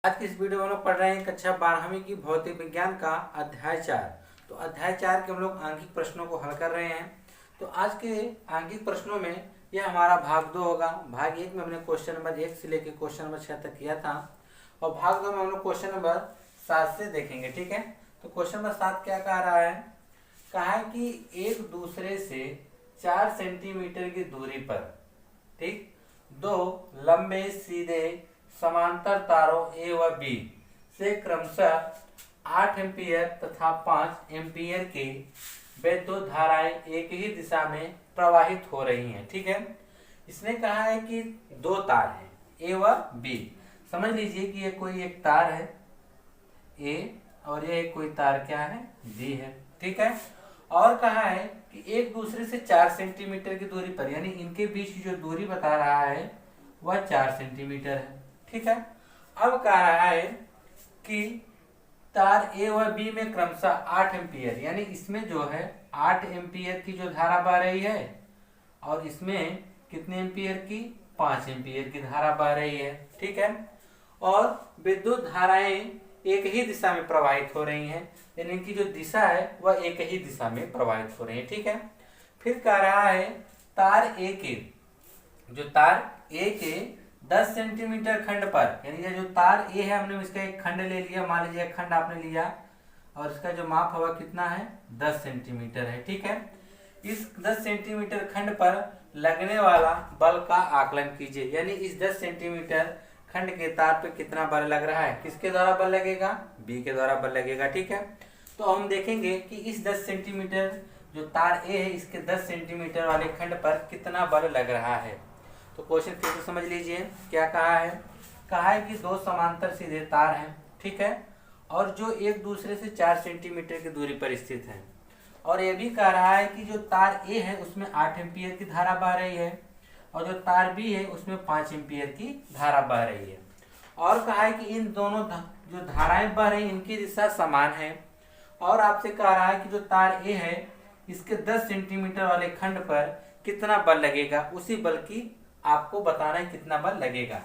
आज की इस वीडियो में हम लोग पढ़ रहे हैं कक्षा 12वीं की भौतिक विज्ञान का अध्याय 4। तो अध्याय 4 के हम लोग आंकिक प्रश्नों को हल कर रहे हैं। तो आज के आंकिक प्रश्नों में यह हमारा भाग 2 होगा। भाग 1 में हमने क्वेश्चन नंबर 1 से लेकर क्वेश्चन नंबर 6 तक किया था और भाग 2 में हम लोग क्वेश्चन नंबर 7 से देखेंगे। ठीक है, तो क्वेश्चन नंबर 7 क्या कह रहा है? कहा है कि एक दूसरे से 4 सेंटीमीटर की दूरी पर ठीक दो लंबे सीधे समांतर तारों ए व बी से क्रमशः 8 एम्पीयर तथा 5 एम्पीयर की विद्युत धाराएं एक ही दिशा में प्रवाहित हो रही हैं। ठीक है, इसने कहा है कि दो तार हैं ए व बी। समझ लीजिए कि ये कोई एक तार है ए और ये कोई तार क्या है बी है। ठीक है, और कहा है कि एक दूसरे से 4 सेंटीमीटर की दूरी पर, यानी इनके बीच की जो दूरी बता रहा है वह 4 सेंटीमीटर है। ठीक है, अब कह रहा है कि तार ए व बी में क्रमशः 8 एम्पीयर, यानी इसमें जो है 8 एम्पीयर की जो धारा बह रही है और इसमें कितने एम्पीयर की 5 एम्पीयर की धारा बह रही है। ठीक है, और विद्युत धाराएं एक ही दिशा में प्रवाहित हो रही हैं, यानी इनकी जो दिशा है वह एक ही दिशा में प्रवाहित हो रही है। ठीक है, फिर कह रहा है तार ए के, जो तार ए के 10 सेंटीमीटर खंड पर, यानी ये जो तार ए है हमने इसका एक खंड ले लिया, मान लीजिए एक खंड आपने लिया और इसका जो माप हुआ कितना है 10 सेंटीमीटर है। ठीक है, इस 10 सेंटीमीटर खंड पर लगने वाला बल का आकलन कीजिए, यानी इस 10 सेंटीमीटर खंड के तार पे कितना बल लग रहा है, किसके द्वारा बल लगेगा, बी के द्वारा बल लगेगा। ठीक है, तो हम देखेंगे कि इस 10 सेंटीमीटर जो तार ए है इसके 10 सेंटीमीटर वाले खंड पर कितना बल लग रहा है। तो क्वेश्चन फिर से समझ लीजिए क्या कहा है। कहा है कि दो समांतर सीधे तार हैं, ठीक है, और जो एक दूसरे से 4 सेंटीमीटर की दूरी पर स्थित हैं, और ये भी कह रहा है कि जो तार ए है उसमें 8 एम्पीयर की धारा बह रही है और जो तार बी है उसमें 5 एम्पीयर की धारा बह रही है, और कहा है कि इन दोनों जो धाराएं बह रही हैं इनकी दिशा समान है, और आपसे कह रहा है कि जो तार ए है इसके 10 सेंटीमीटर वाले खंड पर कितना बल लगेगा, उसी बल की आपको बताना है कितना बल लगेगा।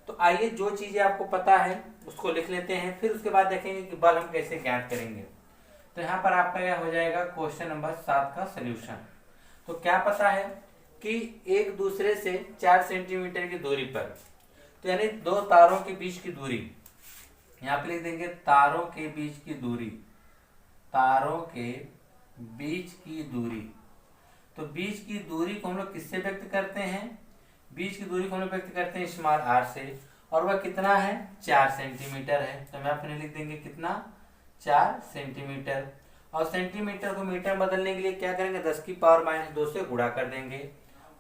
तो आइए जो चीजें आपको पता है उसको लिख लेते हैं, फिर उसके बाद देखेंगे कि बल हम कैसे ज्ञात करेंगे। तो यहाँ पर आपका यह हो जाएगा क्वेश्चन नंबर 7 का सोल्यूशन। तो क्या पता है कि एक दूसरे से 4 सेंटीमीटर की दूरी पर, तो यानी दो तारों के बीच की दूरी, यहाँ पे लिख देंगे तारों के बीच की दूरी, तारों के बीच की दूरी। तो बीच की दूरी को हम लोग किससे व्यक्त करते हैं, बीच की दूरी को हम लोग व्यक्त करते हैं स्मॉल आर से, और वह कितना है 4 सेंटीमीटर है। तो हम अपने लिख देंगे कितना 4 सेंटीमीटर, और सेंटीमीटर को मीटर में बदलने के लिए क्या करेंगे 10 की पावर -2 से गुणा कर देंगे,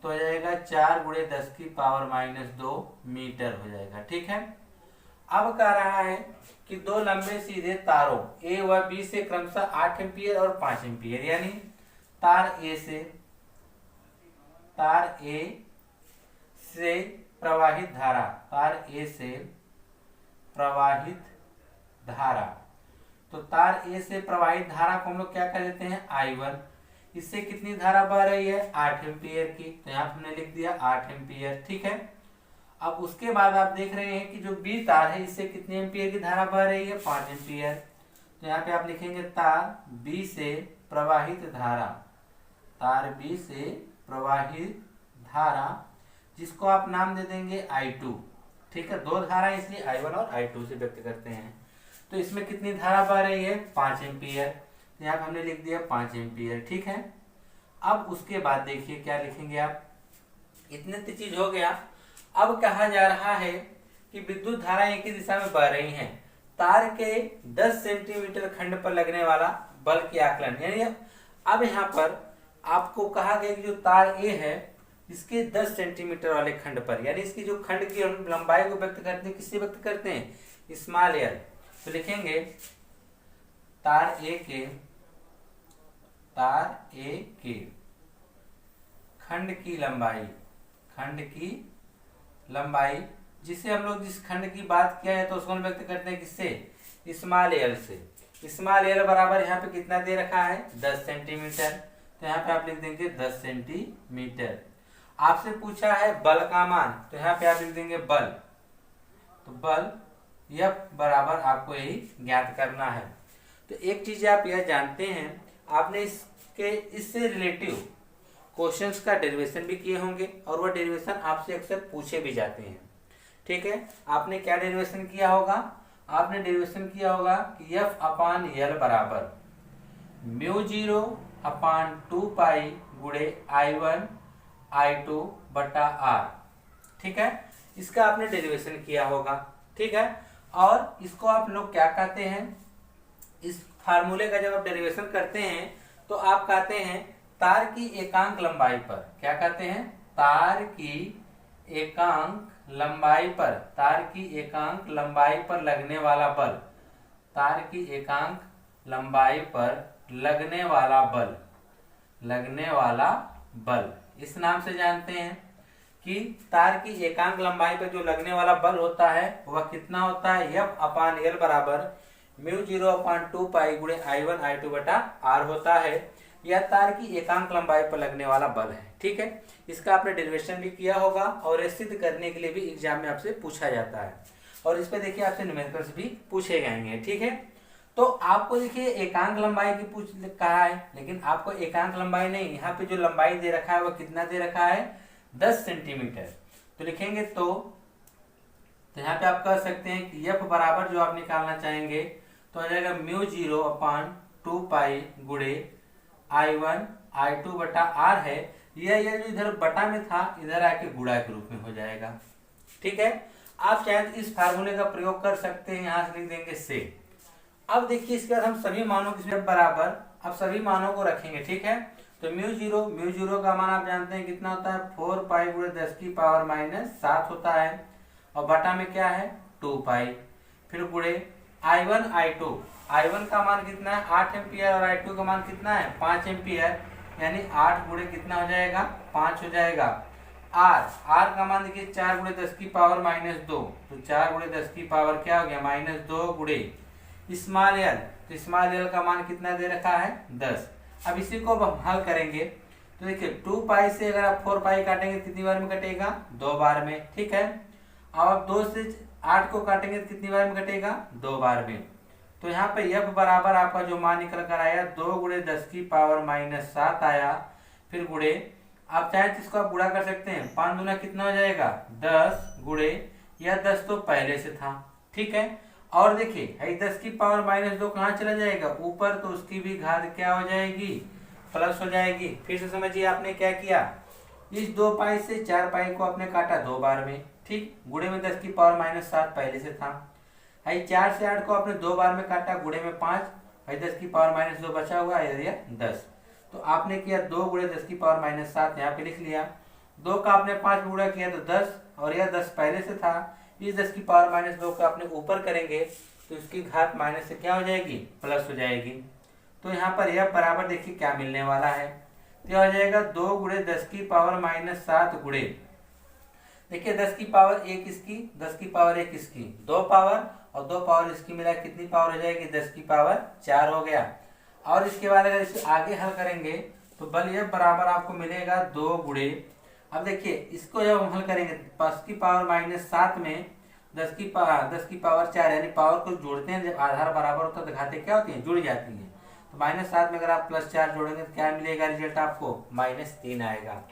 तो हो जाएगा 4 × 10 की पावर -2 मीटर हो जाएगा। ठीक है, अब कह रहा है कि दो लंबे सीधे तारों ए व बी से क्रमशः 8 एम्पीयर और 5 एम्पीयर, यानी तार ए से प्रवाहित धारा, तार ए से प्रवाहित धारा, तो तार ए से प्रवाहित धारा को हम लोग क्या कर देते हैं I1। इससे कितनी धारा बह रही है 8 एम्पीयर की, तो यहाँ हमने लिख दिया 8 एम्पीयर। ठीक है, अब उसके बाद आप देख रहे हैं कि जो बी तार है इससे कितने एम्पीयर की धारा बह रही है 5 एम्पीयर। तो यहाँ पे आप लिखेंगे तार बी से प्रवाहित धारा, तार बी से प्रवाहित धारा, जिसको आप नाम दे देंगे I2। ठीक है, दो धारा इसलिए I1 और I2 से व्यक्त करते हैं। तो इसमें कितनी धारा बह रही है 5 एम्पीयर, तो यहाँ हमने लिख दिया 5 एम्पीयर। ठीक है, अब उसके बाद देखिए क्या लिखेंगे आप, इतने तो चीज हो गया। अब कहा जा रहा है कि विद्युत धारा एक ही दिशा में बह रही हैं, तार के 10 सेंटीमीटर खंड पर लगने वाला बल की आकलन, यानी अब यहाँ पर आपको कहा गया कि जो तार ए है इसके 10 सेंटीमीटर वाले खंड पर, यानी इसकी जो खंड की लंबाई को व्यक्त करते हैं, किससे व्यक्त करते हैं स्मॉल एल। तो लिखेंगे तार ए के खंड की लंबाई, जिसे हम लोग जिस खंड की बात किया है तो उसको हम व्यक्त करते हैं किससे स्मॉल एल से। स्मॉल एल बराबर यहाँ पे कितना दे रखा है 10 सेंटीमीटर, तो यहाँ पे आप लिख देंगे 10 सेंटीमीटर। आपसे पूछा है बल का मान, तो यहाँ पे आप लिख देंगे बल, तो बल यह बराबर आपको यही ज्ञात करना है। तो एक चीज आप यह जानते हैं, आपने इससे रिलेटिव क्वेश्चंस का डेरिवेशन भी किए होंगे और वह डेरिवेशन आपसे अक्सर पूछे भी जाते हैं। ठीक है, आपने क्या डेरिवेशन किया होगा? आपने डेरिवेशन किया होगा कि एफ अपान एल बराबर म्यू जीरो अपान 2 पाई गुणे I1 I2 बटा आर। ठीक है, इसका आपने डेरिवेशन किया होगा। ठीक है, और इसको आप लोग क्या कहते हैं? इस फार्मूले का जब आप डेरिवेशन करते हैं तो आप कहते हैं तार की एकांक लंबाई पर, क्या कहते हैं? तार की एकांक लंबाई पर, तार की एकांक लंबाई पर लगने वाला बल, तार की एकांक लंबाई पर लगने वाला बल, लगने वाला बल, इस नाम से जानते हैं कि तार की एकांक लंबाई पर जो लगने वाला बल होता है वह कितना होता है? एफ अपान एल बराबर म्यू जीरो अपान 2 पाई गुणे I1 I2 बटा आर होता है। यह तार की एकांक लंबाई पर लगने वाला बल है। ठीक है, इसका आपने डेरिवेशन भी किया होगा और ये सिद्ध करने के लिए भी एग्जाम में आपसे पूछा जाता है और इस पे देखिए आपसे न्यूमेरिकल्स भी पूछे जाएंगे। ठीक है, तो आपको देखिए एकांक लंबाई की पूछ कहा है, लेकिन आपको एकांक लंबाई नहीं, यहाँ पे जो लंबाई दे रखा है वह कितना दे रखा है? 10 सेंटीमीटर। तो लिखेंगे तो यहाँ पे आप कह सकते हैं कि एफ बराबर जो आप निकालना चाहेंगे तो आ जाएगा म्यू जीरो अपान 2 पाई गुणे I1 I2 बटा आर है। यह जो इधर बटा में था इधर आके गुणा के रूप में हो जाएगा। ठीक है, आप शायद इस फार्मूले का प्रयोग कर सकते हैं, यहाँ से लिख देंगे से। अब देखिए इसके बाद हम सभी मानों के बराबर अब सभी मानों को रखेंगे। ठीक है, तो म्यू जीरो का मान आप जानते हैं कितना होता है? 4 पाई गुणे 10 की पावर माइनस 7 होता है और बटा में क्या है? 2 पाई। फिर गुणे I1 I1 का मान कितना है? 8 एम्पियर और I2 का मान कितना है? 5 एम्पियर, यानी 8 गुणे कितना हो जाएगा? 5 हो जाएगा। R का मान देखिए 4 गुणे 10 की पावर माइनस 2, तो 4 गुणे 10 की पावर क्या हो गया? माइनस 2 गुणे स्मॉल एल, तो स्मॉल एल का मान कितना दे रखा है? 10। अब इसी को हम हल करेंगे तो देखिए 2 पाई से अगर आप 4 पाई काटेंगे कितनी बार में कटेगा? 2 बार में। ठीक है, अब आप 2 से 8 को काटेंगे तो कितनी बार में कटेगा? 2 बार में। तो यहाँ पे एफ बराबर आपका जो मान निकल कर आया 2 गुणे 10 की पावर माइनस 7 आया। फिर गुणे आप चाहे तो इसको आप गुणा कर सकते हैं, 5 दूना कितना हो जाएगा? 10 गुणे, यह 10 तो पहले से था। ठीक है, और देखिए 10 की पावर माइनस 2 कहाँ चला जाएगा? ऊपर, तो उसकी भी घात क्या हो जाएगी? प्लस हो जाएगी। फिर से समझिए आपने क्या किया, इस 2 पाई से 4 पाई को आपने काटा 2 बार में। ठीक, गुणे में 10 की पावर माइनस 7 पहले से था। 4 से 8 को आपने 2 बार में काटा, गुणे में 5, 10 की पावर माइनस 2 बचा हुआ है 10। तो आपने किया 2 गुणे 10 की पावर माइनस 7, यहाँ पे लिख लिया। 2 का आपने 5 में गुणा किया तो 10, और यह 10 पहले से था। इस 10 की पावर माइनस 2 को आपने ऊपर करेंगे तो इसकी घात माइनस से क्या हो जाएगी? प्लस हो जाएगी। तो यहाँ पर यह बराबर देखिए क्या मिलने वाला है, तो यह हो जाएगा 2 गुणे 10 की पावर माइनस 7 गुणे, देखिए 10 की पावर 1 इसकी, 10 की पावर 1 इसकी, 2 पावर और 2 पावर इसकी मिला कितनी पावर हो जाएगी? 10 की पावर 4 हो गया। और इसके बाद अगर इसे आगे हल करेंगे तो बल यह बराबर आपको मिलेगा 2 गुणे, अब देखिए इसको जब हम हल करेंगे 10 की पावर माइनस 7 में 10 की पावर 4, यानी पावर को जोड़ते हैं, जब आधार बराबर होता है तो घातें क्या होती हैं? जुड़ जाती हैं। तो माइनस 7 में अगर आप प्लस 4 जोड़ेंगे तो क्या मिलेगा रिजल्ट आपको? माइनस 3 आएगा।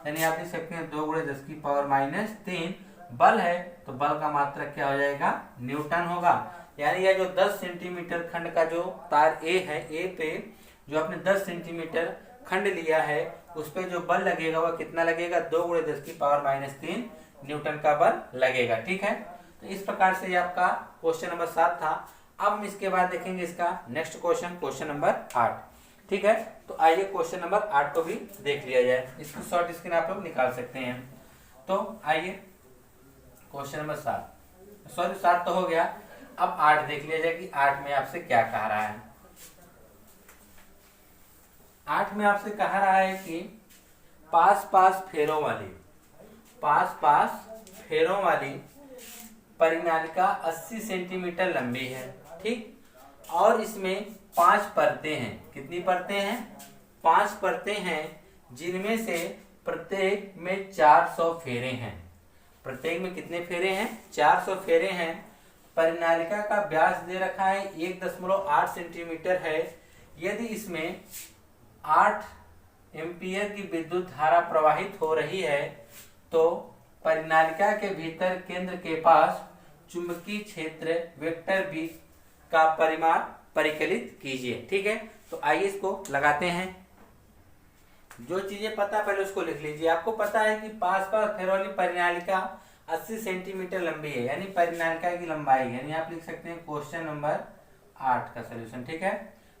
यानी आप लिख सकते हैं 2 गुणे 10 की पावर माइनस 3 बल है, तो बल का मात्रक क्या हो जाएगा? न्यूटन होगा। यानी यह जो 10 सेंटीमीटर खंड का जो तार ए है, ए पे जो आपने 10 सेंटीमीटर खंड लिया है उस पे जो बल लगेगा वह कितना लगेगा? 2 गुणे 10 की पावर माइनस 3 न्यूटन का बल लगेगा। ठीक है, तो इस प्रकार से ये आपका क्वेश्चन नंबर 7 था। अब हम इसके बाद देखेंगे इसका नेक्स्ट क्वेश्चन नंबर 8। ठीक है, तो आइए क्वेश्चन नंबर 8 को भी देख लिया जाए। इसकी शॉर्ट स्क्रीन आप लोग निकाल सकते हैं। तो आइए क्वेश्चन नंबर 7 तो हो गया, अब 8 देख लिया जाए कि 8 में आपसे क्या कह रहा है। 8 में आपसे कह रहा है कि पास पास फेरों वाली परिनालिका 80 सेंटीमीटर लंबी है। ठीक, और इसमें 5 परतें हैं। कितनी परतें हैं? 5 परतें हैं, जिनमें से प्रत्येक में 400 फेरे हैं। प्रत्येक में कितने फेरे हैं? 400 फेरे हैं। परिनालिका का व्यास दे रखा है 1.8 सेंटीमीटर है। यदि इसमें 8 एम्पियर की विद्युत धारा प्रवाहित हो रही है तो परिनालिका के भीतर केंद्र के पास चुंबकीय क्षेत्र वेक्टर बी का परिमाण परिकलित कीजिए। ठीक है, तो आइए इसको लगाते हैं। जो चीजें पता पहले उसको लिख लीजिए। आपको पता है कि पास फेरो वाली परिनालिका 80 सेंटीमीटर लंबी है, यानी परिनालिका की लंबाई, यानी आप लिख सकते हैं क्वेश्चन नंबर 8 का सलूशन। ठीक है,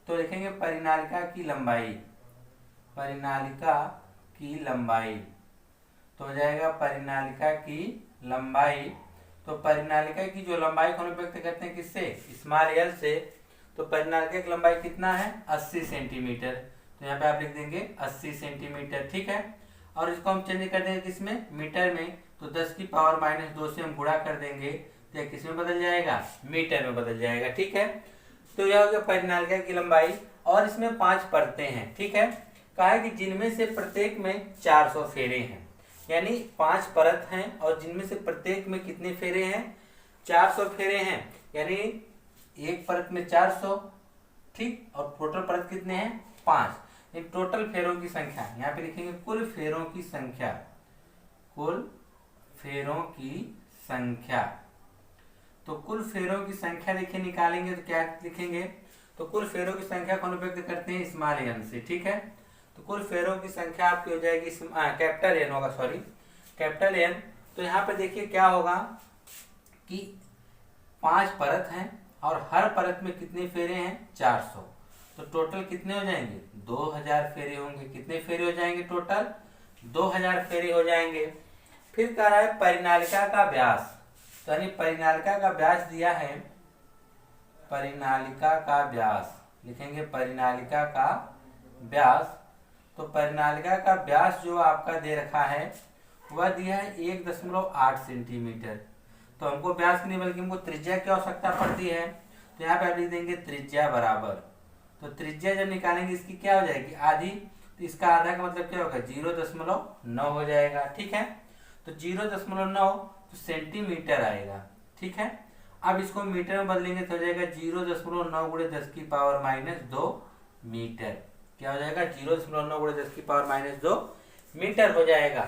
तो लिखेंगे परिनालिका की लंबाई, परिनालिका की लंबाई तो हो जाएगा परिनालिका की लंबाई। तो परिनालिका की जो लंबाई को हम व्यक्त करते हैं किससे, स्मॉल एल से, तो परिनालिका की लंबाई कितना है 80 सेंटीमीटर। तो यहाँ पे आप लिख देंगे 80 सेंटीमीटर। ठीक है, और इसको हम चेंज कर देंगे किसमें, मीटर में, तो 10 की पावर -2 से हम गुणा कर देंगे तो किस में बदल जाएगा, मीटर में बदल जाएगा। ठीक है, तो यह हो गया परिनालिका की लंबाई। और इसमें 5 परतें हैं। ठीक है, कहा है कि जिनमें से प्रत्येक में 400 फेरे हैं, यानी 5 परत हैं और जिनमें से प्रत्येक में कितने फेरे हैं, 400 फेरे हैं, यानी एक परत में 400। ठीक, और टोटल परत कितने हैं, 5। इन टोटल फेरों की संख्या यहाँ पे लिखेंगे कुल फेरों की संख्या, कुल फेरों की संख्या। तो कुल फेरों की संख्या देखिए निकालेंगे तो क्या लिखेंगे, तो कुल फेरों की संख्या को व्यक्त करते हैं स्मॉल एन से। ठीक है, तो कुल फेरों की संख्या आपकी हो जाएगी कैपिटल एन होगा, सॉरी कैपिटल एन। तो यहाँ पे देखिए क्या होगा कि 5 परत हैं और हर परत में कितने फेरे हैं, 400। तो टोटल कितने हो जाएंगे, 2000 फेरे होंगे। कितने फेरे हो जाएंगे, टोटल 2000 फेरे हो जाएंगे। फिर कह रहा है परिनालिका का व्यास, तो यानी परिनालिका का व्यास दिया है, परिनालिका का व्यास लिखेंगे, परिनालिका का व्यास। तो परिनालिका का व्यास जो आपका दे रखा है वह दिया है 1.8 सेंटीमीटर। तो हमको व्यास की नहीं बल्कि हमको त्रिज्या की आवश्यकता पड़ती है। तो यहाँ पे आप लिख देंगे त्रिज्या बराबर, तो त्रिज्या जब निकालेंगे इसकी क्या हो जाएगी, आधी, तो इसका आधा का मतलब क्या होगा, 0.9 हो जाएगा। ठीक है, तो 0.9 तो सेंटीमीटर आएगा। ठीक है, अब इसको मीटर में बदलेंगे तो हो जाएगा 0.9 गुणे 10 की पावर -2 मीटर। क्या हो जाएगा, 0.9 गुणे 10 की पावर -2 मीटर हो जाएगा।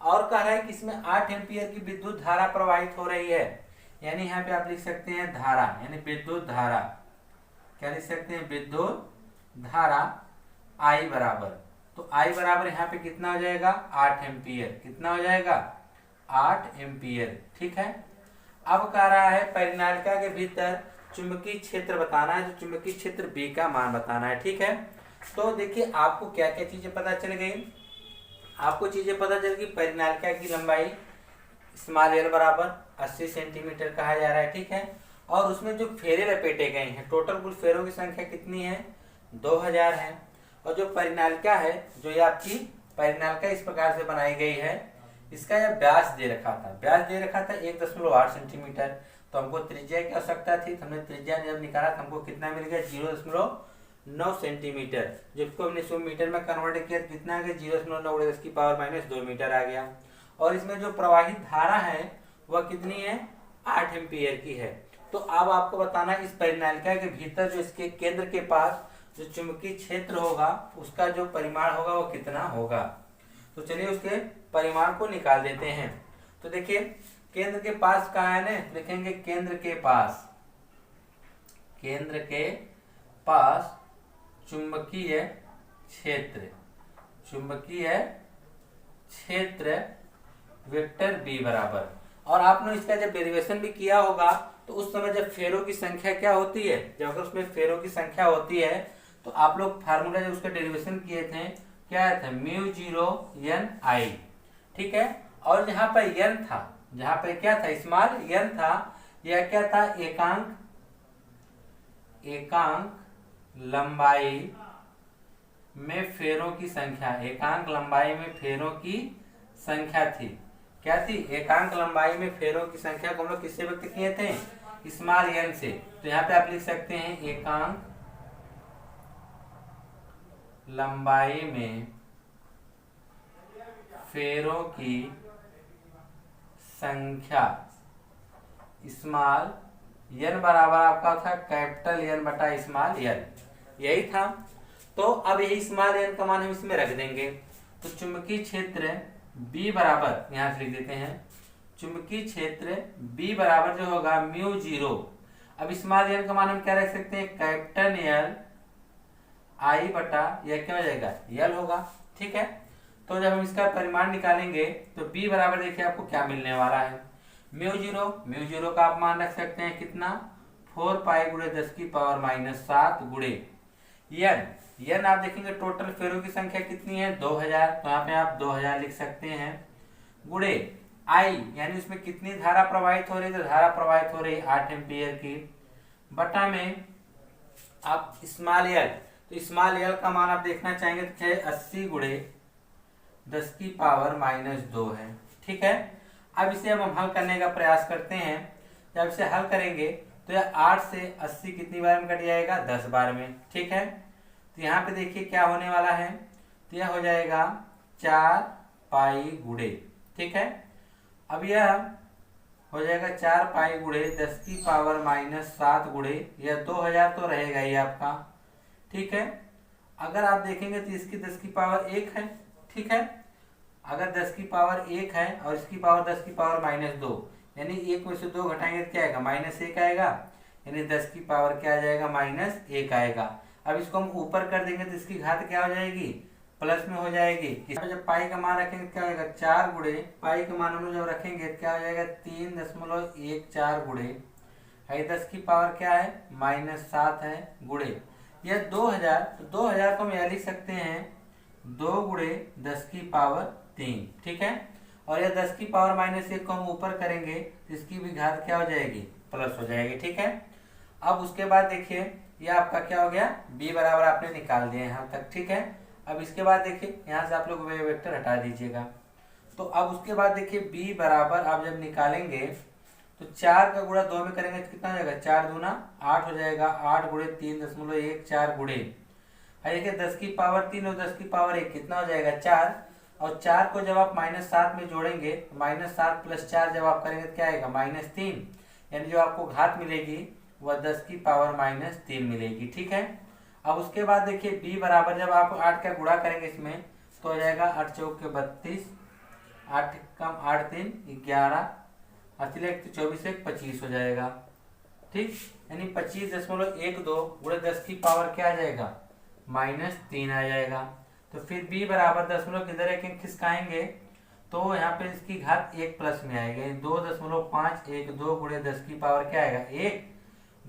और कह रहा है कि इसमें 8 एम्पियर की विद्युत धारा प्रवाहित हो रही है, यानी यहाँ पे आप लिख सकते हैं धारा, यानी विद्युत धारा। क्या लिख सकते हैं, विद्युत धारा I बराबर, तो I बराबर यहाँ पे कितना हो जाएगा, 8 एम्पियर। कितना हो जाएगा, 8 एम्पियर। ठीक है, अब कह रहा है परिनालिका के भीतर चुंबकीय क्षेत्र बताना है, तो चुंबकीय क्षेत्र B का मान बताना है। ठीक है, तो देखिए आपको क्या क्या चीजें पता चल गई। आपको चीजें पता चल गई, परिनालिका की लंबाई स्मॉल एल बराबर 80 सेंटीमीटर कहा जा रहा है। ठीक है, और उसमें जो फेरे लपेटे गए हैं, टोटल कुल फेरों की संख्या कितनी है, 2000 है। और जो परिनालिका है, जो ये आपकी परिनालिका इस प्रकार से बनाई गई है, इसका यह व्यास दे रखा था, व्यास दे रखा था 1.8 सेंटीमीटर। तो हमको त्रिज्या की आवश्यकता थी, तो हमने त्रिज्या जब निकाला तो हमको कितना मिल गया, 0.9 सेंटीमीटर। जिसको हमने 100 मीटर में कन्वर्ट किया तो कितना आ गया, 0.9 गुणे 10 की पावर -2 मीटर आ गया। और इसमें जो प्रवाहित धारा है वह कितनी है, 8 एम्पियर की है। तो अब आपको बताना है इस परिनालिका के भीतर जो इसके केंद्र के पास जो चुंबकीय क्षेत्र होगा उसका जो परिमाण होगा वो कितना होगा। तो चलिए उसके परिमाण को निकाल देते हैं। तो देखिए केंद्र के पास कहाँ है ना, लिखेंगे केंद्र के पास, केंद्र के पास चुंबकीय क्षेत्र, चुंबकीय क्षेत्र वेक्टर बी बराबर। और आपने इसका जब डेरिवेशन भी किया होगा तो उस समय जब फेरों की संख्या क्या होती है, जब अगर उसमें फेरों की संख्या होती है तो आप लोग फार्मूला जब उसका डेरिवेशन किए थे क्या था, μ0 n I। ठीक है, और जहां पर n था, जहां पर क्या था, स्मॉल n था, यह क्या था, एकांक, एकांक लंबाई में फेरों की संख्या, एकांक लंबाई में फेरों की संख्या थी। क्या थी, एकांक लंबाई में फेरों की संख्या को हम लोग किससे व्यक्त किए थे, स्मॉल n से। तो यहाँ पे आप लिख सकते हैं एकांक लंबाई में फेरों की संख्या, स्मॉल एन बराबर आपका था कैपिटल एन बटा स्मॉल एन, यही था। तो अब यही स्मॉल एन का मान हम इसमें रख देंगे। तो चुंबकीय क्षेत्र B बराबर यहाँ से लिख देते हैं, चुंबकीय क्षेत्र B बराबर जो होगा म्यू जीरो। अब स्मॉल एन का मान हम क्या रख सकते हैं, कैपिटल एल आई बटा यह क्या हो जाएगा, यल होगा। ठीक है, तो जब हम इसका परिमाण निकालेंगे तो B बराबर देखिए आपको क्या मिलने वाला है, म्यू जीरो का आप मान रख सकते हैं कितना, 4 पाई गुणे 10 की पावर माइनस 7 गुणे यन आप देखेंगे टोटल फेरों की संख्या कितनी है, 2000, तो यहाँ पे आप 2000 लिख सकते हैं, गुणे आई यानी उसमें कितनी धारा प्रवाहित हो रही है, तो धारा प्रवाहित हो रही है 8 एम्पियर की, बटा में आप स्मॉल एल, तो स्मॉल एल का मान आप देखना चाहेंगे तो क्या है, 80 गुणे 10 की पावर माइनस 2 है। ठीक है, अब इसे हम हल करने का प्रयास करते हैं। जब इसे हल करेंगे तो यह 8 से 80 कितनी बार में कट जाएगा, 10 बार में। ठीक है, तो यहाँ पे देखिए क्या होने वाला है, तो यह हो जाएगा 4 पाई गुणे, ठीक है, अब यह हो जाएगा 4 पाई गुणे 10 की पावर माइनस 7 गुणे यह 2000 तो रहेगा ही आपका। ठीक है, अगर आप देखेंगे तो इसकी 10 की पावर 1 है। ठीक है, अगर 10 की पावर 1 है और इसकी पावर 10 की पावर माइनस 2, यानी 1 में से 2 घटाएंगे तो क्या आएगा, माइनस 1 आएगा, यानी 10 की पावर क्या आ जाएगा, माइनस 1 आएगा। अब इसको हम ऊपर कर देंगे तो इसकी घात क्या हो जाएगी, प्लस में हो जाएगी। इसमें जब पाई का मान रखेंगे क्या हो जाएगा, 4 गुणे पाई का मान हम लोग जब रखेंगे क्या हो जाएगा, 3.14 गुणे 10 की पावर क्या है, माइनस 7 है, गुणे यह 2000, तो 2000 को हम यह लिख सकते हैं 2 गुणे 10 की पावर 3। ठीक है, और यह 10 की पावर माइनस 1 को हम ऊपर करेंगे तो इसकी भी घात क्या हो जाएगी, प्लस हो जाएगी। ठीक है, अब उसके बाद देखिए यह आपका क्या हो गया, b बराबर आपने निकाल दिया यहाँ तक। ठीक है, अब इसके बाद देखिए यहाँ से आप लोग वेक्टर हटा दीजिएगा। तो अब उसके बाद देखिए b बराबर आप जब निकालेंगे तो 4 का गुणा 2 में करेंगे तो कितना हो जाएगा, 4 दूना 8 हो जाएगा, 8 गुणे 3.14 गुणे देखिए 10 की पावर 3 और 10 की पावर 1 कितना हो जाएगा, 4, और 4 को जब आप माइनस 7 में जोड़ेंगे, माइनस 7 प्लस 4 जब आप करेंगे तो क्या आएगा, माइनस 3, यानी जो आपको घात मिलेगी वह 10 की पावर माइनस 3 मिलेगी। ठीक है, अब उसके बाद देखिए b बराबर जब आप 8 का गुणा करेंगे इसमें तो हो जाएगा 8 चौक के 32, 8 कम 8 3 11, 24 1 25 हो जाएगा। ठीक, यानी 25.12 गुणे 10 की पावर क्या आ जाएगा, माइनस 3 आ जाएगा। तो फिर b बराबर दशमलव किधर एक खिसकाएंगे तो यहाँ पे इसकी घात 1 प्लस में आएगा, 2.512 गुणे 10 की पावर क्या आएगा, 1,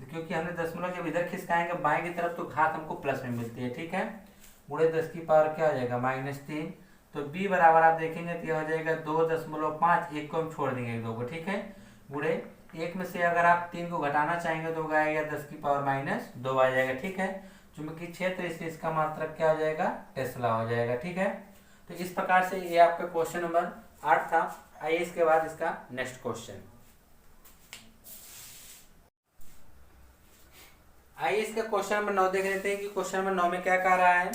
क्योंकि हमने दशमलव जब इधर खिसकाएंगे बाएं की तरफ तो घात हमको प्लस में मिलती है। ठीक है, गुणे 10 की पावर क्या हो जाएगा, माइनस 3। तो b बराबर आप देखेंगे तो यह हो जाएगा 2.5, 1 को हम छोड़ देंगे 2 को। ठीक है, गुणे 1 में से अगर आप 3 को घटाना चाहेंगे तो आएगा 10 की पावर माइनस 2 आ जाएगा। ठीक है, चुंबकीय क्षेत्र इसलिए इसका मात्रक क्या हो जाएगा, टेस्ला हो जाएगा। ठीक है, तो इस प्रकार से ये आपका क्वेश्चन नंबर 8 था। आइए इसके बाद इसका नेक्स्ट क्वेश्चन, आइए इसका क्वेश्चन नंबर 9 देख लेते हैं कि क्वेश्चन नंबर 9 में क्या कह रहा है।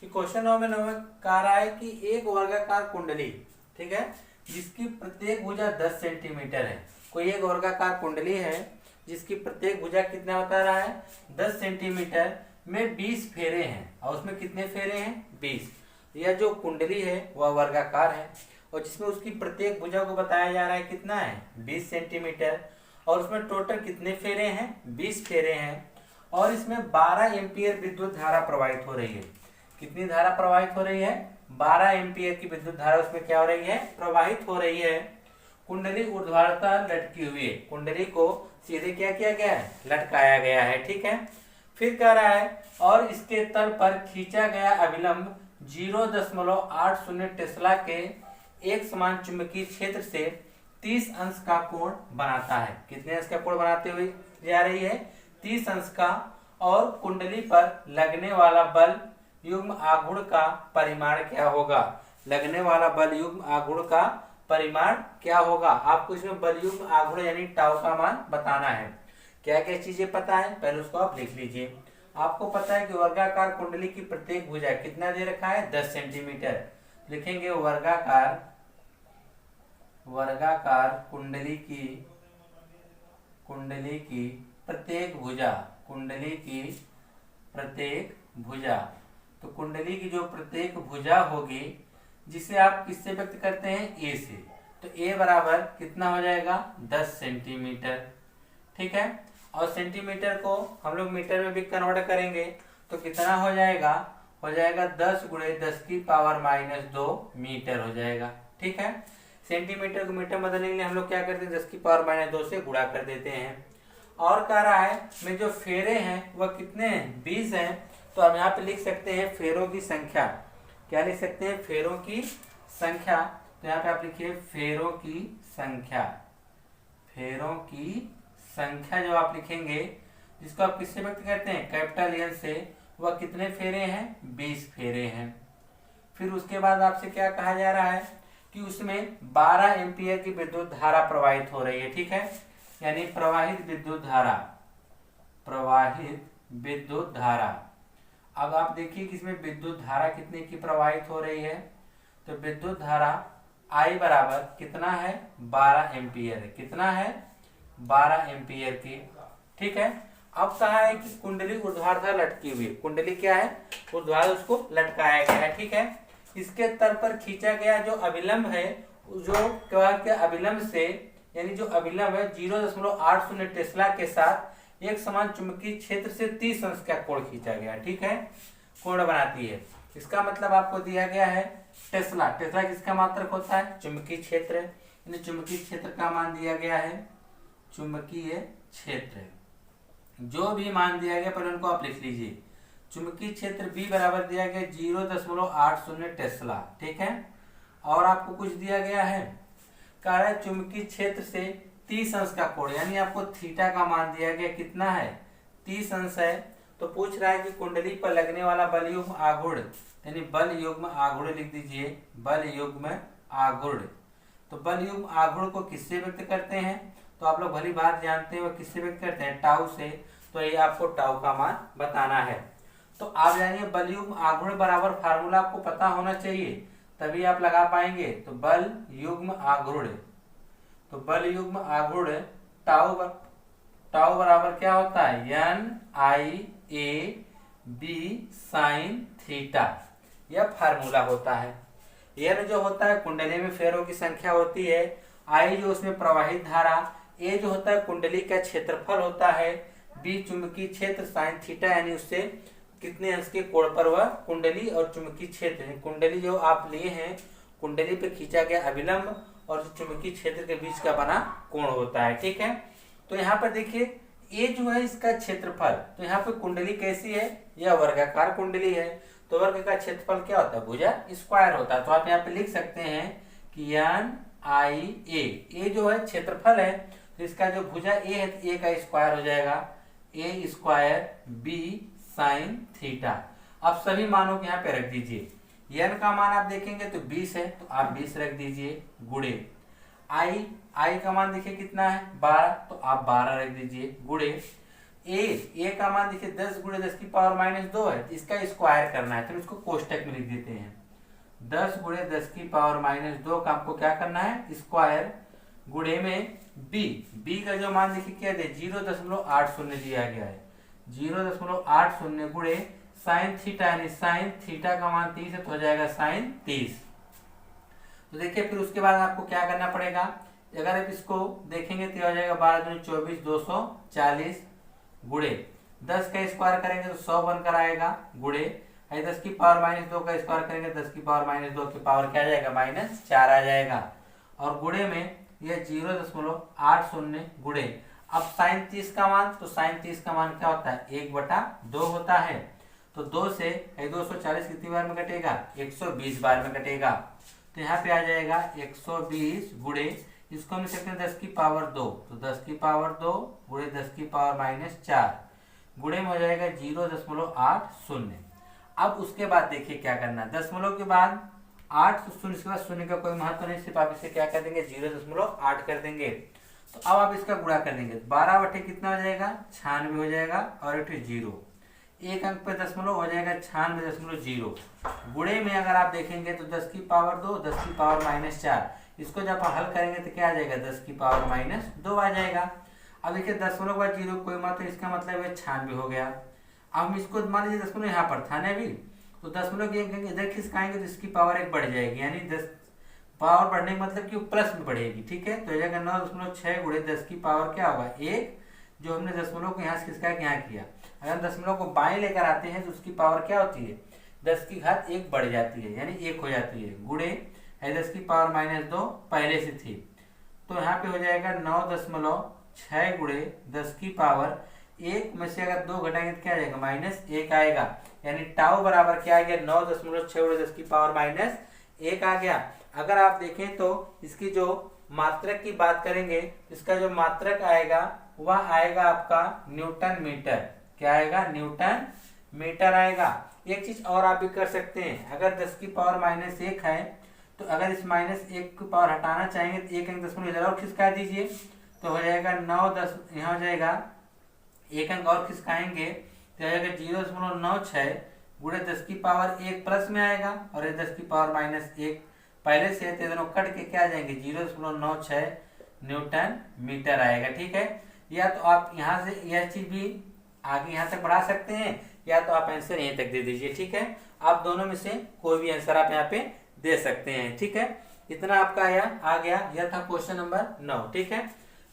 कि क्वेश्चन नंबर 9 में कह रहा है कि एक वर्गाकार कुंडली, ठीक है, जिसकी प्रत्येक भुजा 10 सेंटीमीटर है। कोई एक वर्गाकार कुंडली है जिसकी प्रत्येक भुजा कितना बता रहा है, 10 सेंटीमीटर में 20 फेरे हैं, और उसमें कितने फेरे हैं, 20। यह जो कुंडली है वह वर्गाकार है और जिसमें उसकी प्रत्येक भुजा को बताया जा रहा है कितना है, 20 सेंटीमीटर, और उसमें टोटल कितने फेरे हैं, 20 फेरे हैं, और इसमें 12 एम्पियर विद्युत धारा प्रवाहित हो रही है। कितनी धारा प्रवाहित हो रही है, 12 एम्पियर की विद्युत धारा उसमें क्या हो रही है, प्रवाहित हो रही है। कुंडली ऊर्ध्वाधर लटकी हुई है, कुंडली को सीधे क्या किया गया है, लटकाया गया है। ठीक है, फिर कह रहा है और इसके तल पर खींचा गया अभिलंब 0.80 टेस्ला के एक समान चुंबकीय क्षेत्र से 30 अंश का कोण बनाता है। कितने अंश का कोण बनाते हुए जा रही है, 30 अंश का, और कुंडली पर लगने वाला बल युग्म आघूर्ण का परिमाण क्या होगा, लगने वाला बल युग्म आघूर्ण का परिमाण क्या होगा। आपको इसमें बल युग्म आघूर्ण यानी टाउ का मान बताना है। क्या क्या चीजें पता है, पहले उसको आप लिख लीजिए। आपको पता है कि वर्गाकार कुंडली की प्रत्येक भुजा कितना दे रखा है, 10 सेंटीमीटर। लिखेंगे वर्गाकार कुंडली की प्रत्येक भुजा, कुंडली की प्रत्येक भुजा, तो कुंडली की जो प्रत्येक भुजा होगी जिसे आप किससे व्यक्त करते हैं, ए से, तो ए बराबर कितना हो जाएगा 10 सेंटीमीटर। ठीक है, और सेंटीमीटर को हम लोग मीटर में भी कन्वर्ट करेंगे तो कितना हो जाएगा 10 गुणे 10 की पावर -2 मीटर हो जाएगा। ठीक है, सेंटीमीटर को मीटर बदलने के लिए हम लोग क्या करते हैं, 10 की पावर -2 से गुणा कर देते हैं। और कह रहा है में जो फेरे हैं वह कितने हैं, 20 हैं, तो हम यहाँ पे लिख सकते हैं फेरों की संख्या। क्या लिख सकते हैं, फेरों की संख्या। तो यहाँ पे आप लिखिए फेरों की संख्या। फेरों की संख्या जो आप लिखेंगे, जिसको आप किससे व्यक्त करते हैं, कैपिटल एन से, वह कितने फेरे हैं, 20 फेरे हैं। फिर उसके बाद आपसे क्या कहा जा रहा है कि उसमें 12 एम्पीयर की विद्युत धारा प्रवाहित हो रही है। ठीक है, यानी प्रवाहित विद्युत धारा, प्रवाहित विद्युत धारा। अब आप देखिए कि इसमें विद्युत धारा कितने की प्रवाहित हो रही है, तो विद्युत धारा I बराबर कितना है, 12 एम्पीयर है। कितना है, 12 एम्पीयर की। ठीक है, अब कहा है कि कुंडली ऊर्ध्वाधर लटकी हुई, कुंडली क्या है, ऊर्ध्वाधर, उसको लटकाया गया है। ठीक है, इसके तल पर खींचा गया जो अभिलंब है, जो क्या के अभिलंब से, यानी जो अभिलंब है 0.80 टेस्ला के साथ एक समान चुंबकीय क्षेत्र से 30 अंश का कोण खींचा गया। ठीक है, कोण बनाती है। इसका मतलब आपको दिया गया है टेस्ला। टेस्ला किसका मात्रक होता है, चुंबकीय क्षेत्र। यानी चुंबकीय क्षेत्र का मान दिया गया है, चुंबकीय क्षेत्र, जो भी मान दिया गया पहले उनको आप लिख लीजिए। चुंबकीय क्षेत्र बी बराबर दिया गया 0.80 टेस्ला। ठीक है, और आपको कुछ दिया गया है, कह रहा है चुंबकीय क्षेत्र से 30 अंश का कोण, यानी आपको थीटा का मान दिया गया कितना है, 30 अंश है। तो पूछ रहा है कि कुंडली पर लगने वाला बल युग्म आघूर्ण, यानी बल युग्म आघूर्ण लिख दीजिए, बल युग्म आघूर्ण। तो बल युग्म आघूर्ण को किससे व्यक्त करते हैं, तो आप लोग भली बात जानते हैं, वो किससे व्यक्त करते हैं, टाउ से। तो ये आपको टाउ का मान बताना है। तो आप जानिए बल युग्म आघूर्ण बराबर फार्मूला आपको पता होना चाहिए, तभी आप लगा पाएंगे। तो बल युग्म आघूर्ण, तो बल युग्म आघूर्ण टाउ बराबर क्या होता है, NIAB sin थीटा, यह फार्मूला होता है। N जो होता है कुंडली में फेरों की संख्या होती है, I जो उसमें प्रवाहित धारा, A जो होता है कुंडली का क्षेत्रफल होता है, B चुंबकीय क्षेत्र sin थीटा, यानी उससे कितने अंश के कोण पर वह कुंडली और चुंबकीय क्षेत्र, कुंडली जो आप लिए हैं, कुंडली पे खींचा गया अभिलंब और चुंबकीय क्षेत्र के बीच का बना कोण होता है। ठीक है, तो यहाँ पर देखिए ये जो है इसका क्षेत्रफल, तो यहाँ पे कुंडली कैसी है, यह वर्गाकार कुंडली है, तो वर्ग का क्षेत्रफल क्या होता है, भुजा स्क्वायर होता है। तो आप यहाँ पे लिख सकते हैं कि NIA, ए जो है क्षेत्रफल है, तो इसका जो भुजा ए है, ए का स्क्वायर हो जाएगा, A square B sin theta. अब सभी मानों को यहाँ पे रख दीजिए। n का मान आप देखेंगे तो 20 है, तो आप 20 रख दीजिए, गुणे I का मान देखिए कितना है 12, तो आप 12 रख दीजिए, गुणे A का मान देखिए 10 गुणे 10 की पावर -2 है, तो इसका स्क्वायर करना है, तो इसको कोष्टक में लिख देते हैं। 10 गुणे 10 की पावर -2 का आपको क्या करना है, स्क्वायर, गुणे में B का जो मान देखिए क्या दे 0.80 दिया गया है, 0.80 गुणे साइन थीटा, यानी साइन थीटा का मान 30 है, तो हो जाएगा साइन 30। तो देखिए फिर उसके बाद आपको क्या करना पड़ेगा, अगर आप इसको देखेंगे तो हो जाएगा 12 दूनी 24, 240 गुणे 10 का स्क्वायर करेंगे तो 100 बनकर आएगा, गुणे 10 की पावर -2 का स्क्वायर करेंगे 10 की पावर -2 की पावर क्या आ जाएगा, -4 आ जाएगा, और गुणे में यह 0.80 गुणे, अब साइन 30 का मान, तो साइन 30 का मान क्या होता है, 1/2 होता है, तो 2 से 240 कितनी बार में कटेगा, 120 बार में कटेगा, तो यहाँ पे आ जाएगा 120 गुणे, इसको हम लिख सकते हैं 10 की पावर 2, तो 10 की पावर 2 गुणे 10 की पावर -4 गुणे में हो जाएगा 0.80। अब उसके बाद देखिए क्या करना है, दशमलव के बाद 8 शून्य के बाद शून्य का कोई महत्व नहीं, सिर्फ आप इसे क्या कर देंगे 0.8 कर देंगे। तो अब आप इसका गुणा कर देंगे, 12 बटे कितना हो जाएगा, 96 हो जाएगा, और एक 0, एक अंक पे दशमलव हो जाएगा 96.0, गुणे में अगर आप देखेंगे तो 10 की पावर 2, 10 की पावर -4, इसको जब आप हल करेंगे तो क्या आ जाएगा, 10 की पावर -2 आ जाएगा। अब देखिए 10 के बाद 0 कोई मत, तो इसका मतलब है 96 हो गया। अब हम इसको मान लीजिए 10 यहाँ पर था ना अभी, तो 10 इधर खिसकाएंगे तो इसकी पावर 1 बढ़ जाएगी, यानी 10 पावर बढ़ने का मतलब कि वो प्लस में बढ़ेगी। ठीक है, तो जगह 9.6 गुणे 10 की पावर क्या होगा 1, जो हमने दशमलव को यहाँ से खिसका के यहाँ किया। अगर हम दशमलव को बाएं लेकर आते हैं तो उसकी पावर क्या होती है 10 की घात 1 बढ़ जाती है, यानी 1 हो जाती है, गुणे है 10 की पावर -2 पहले से थी, तो यहाँ पे हो जाएगा 9.6 गुणे 10 की पावर 1 में से अगर 2 घटाएंगे तो क्या आ जाएगा -1 आएगा, यानी टाउ बराबर क्या आ गया 9.6 गुणे 10 की पावर -1 आ गया। अगर आप देखें तो इसकी जो मात्रक की बात करेंगे, इसका जो मात्रक आएगा वह आएगा आपका न्यूटन मीटर। क्या आएगा न्यूटन मीटर आएगा। एक चीज और आप भी कर सकते हैं, अगर 10 की पावर -1 है तो अगर इस -1 की पावर हटाना चाहेंगे तो एक अंक दशमलव इधर और खिसका दीजिए, तो हो जाएगा 9 10, यहाँ हो जाएगा एक अंक और खिसकाएंगे तो हो जाएगा 0.96 गुणे 10 की पावर 1 प्लस में आएगा, और ये 10 की पावर -1 पहले से तो दोनों कट के क्या आ जाएंगे 0.96 न्यूटन मीटर आएगा। ठीक है, या तो आप यहाँ से यह चीज भी आगे यहाँ तक बढ़ा सकते हैं, या तो आप आंसर यहीं तक दे दीजिए। ठीक है, आप दोनों में से कोई भी आंसर आप यहाँ पे दे सकते हैं। ठीक है, इतना आपका यह आ गया, यह था क्वेश्चन नंबर 9। ठीक है,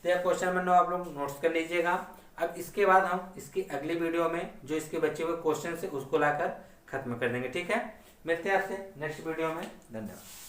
तो यह क्वेश्चन नंबर 9 आप लोग नोट्स कर लीजिएगा। अब इसके बाद हम इसकी अगली वीडियो में जो इसके बचे हुए क्वेश्चन है उसको लाकर खत्म कर देंगे। ठीक है, मिलते हैं आपसे नेक्स्ट वीडियो में। धन्यवाद।